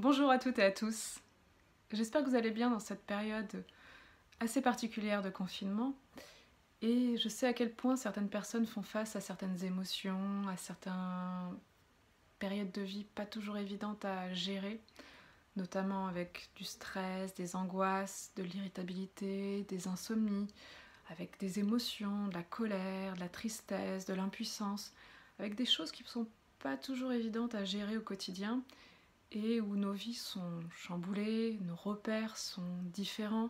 Bonjour à toutes et à tous. J'espère que vous allez bien dans cette période assez particulière de confinement. Et je sais à quel point certaines personnes font face à certaines émotions, à certaines périodes de vie pas toujours évidentes à gérer, notamment avec du stress, des angoisses, de l'irritabilité, des insomnies, avec des émotions, de la colère, de la tristesse, de l'impuissance, avec des choses qui ne sont pas toujours évidentes à gérer au quotidien et où nos vies sont chamboulées, nos repères sont différents,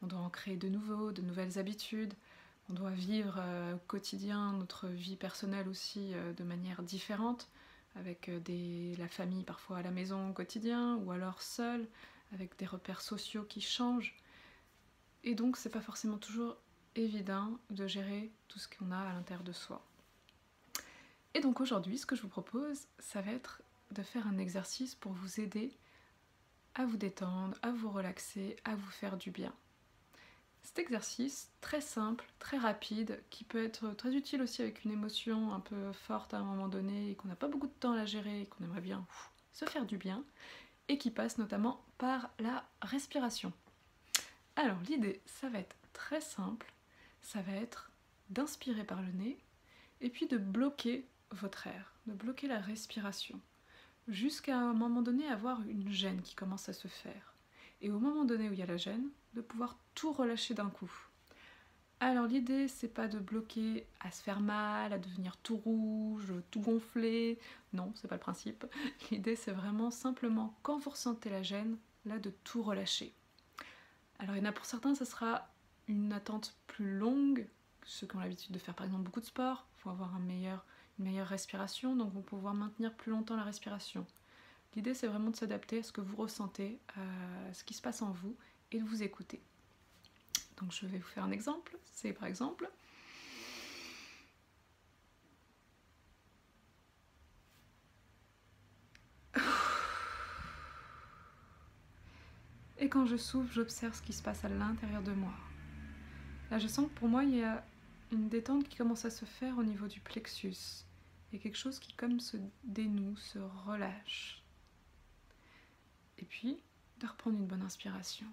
on doit en créer de nouveaux, de nouvelles habitudes, on doit vivre au quotidien notre vie personnelle aussi de manière différente, avec la famille parfois à la maison au quotidien, ou alors seul, avec des repères sociaux qui changent. Et donc c'est pas forcément toujours évident de gérer tout ce qu'on a à l'intérieur de soi. Et donc aujourd'hui, ce que je vous propose, ça va être de faire un exercice pour vous aider à vous détendre, à vous relaxer, à vous faire du bien. Cet exercice très simple, très rapide, qui peut être très utile aussi avec une émotion un peu forte à un moment donné et qu'on n'a pas beaucoup de temps à la gérer et qu'on aimerait bien se faire du bien, et qui passe notamment par la respiration. Alors l'idée, ça va être très simple, ça va être d'inspirer par le nez et puis de bloquer votre air, de bloquer la respiration, jusqu'à un moment donné avoir une gêne qui commence à se faire. Et au moment donné où il y a la gêne, de pouvoir tout relâcher d'un coup. Alors l'idée, c'est pas de bloquer à se faire mal, à devenir tout rouge, tout gonflé. Non, c'est pas le principe. L'idée, c'est vraiment simplement, quand vous ressentez la gêne, là, de tout relâcher. Alors il y en a pour certains, ça sera une attente plus longue, ceux qui ont l'habitude de faire par exemple beaucoup de sport, il faut avoir une meilleure respiration, donc vous pouvez pouvoir maintenir plus longtemps la respiration. L'idée, c'est vraiment de s'adapter à ce que vous ressentez, à ce qui se passe en vous, et de vous écouter. Donc je vais vous faire un exemple, c'est par exemple... Et quand je souffle, j'observe ce qui se passe à l'intérieur de moi. Là, je sens que pour moi, il y a une détente qui commence à se faire au niveau du plexus. Il y a quelque chose qui comme se dénoue, se relâche. Et puis, de reprendre une bonne inspiration.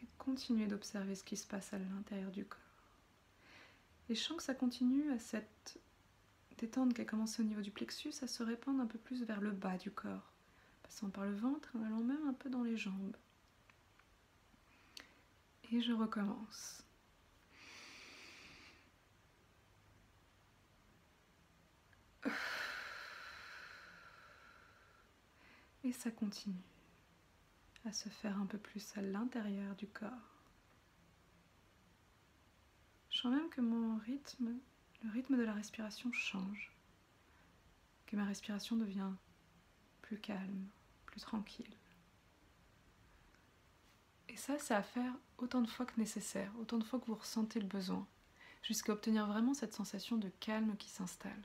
Et continuer d'observer ce qui se passe à l'intérieur du corps. Et je sens que ça continue à cette détente qui a commencé au niveau du plexus à se répandre un peu plus vers le bas du corps, passant par le ventre et en allant même un peu dans les jambes. Et je recommence. Et ça continue à se faire un peu plus à l'intérieur du corps. Je sens même que mon rythme, le rythme de la respiration change, que ma respiration devient plus calme, plus tranquille. Et ça, c'est à faire autant de fois que nécessaire, autant de fois que vous ressentez le besoin, jusqu'à obtenir vraiment cette sensation de calme qui s'installe.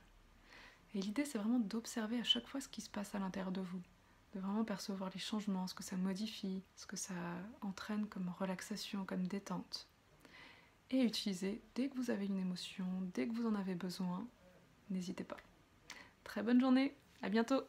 Et l'idée, c'est vraiment d'observer à chaque fois ce qui se passe à l'intérieur de vous, de vraiment percevoir les changements, ce que ça modifie, ce que ça entraîne comme relaxation, comme détente. Et utiliser dès que vous avez une émotion, dès que vous en avez besoin, n'hésitez pas. Très bonne journée, à bientôt!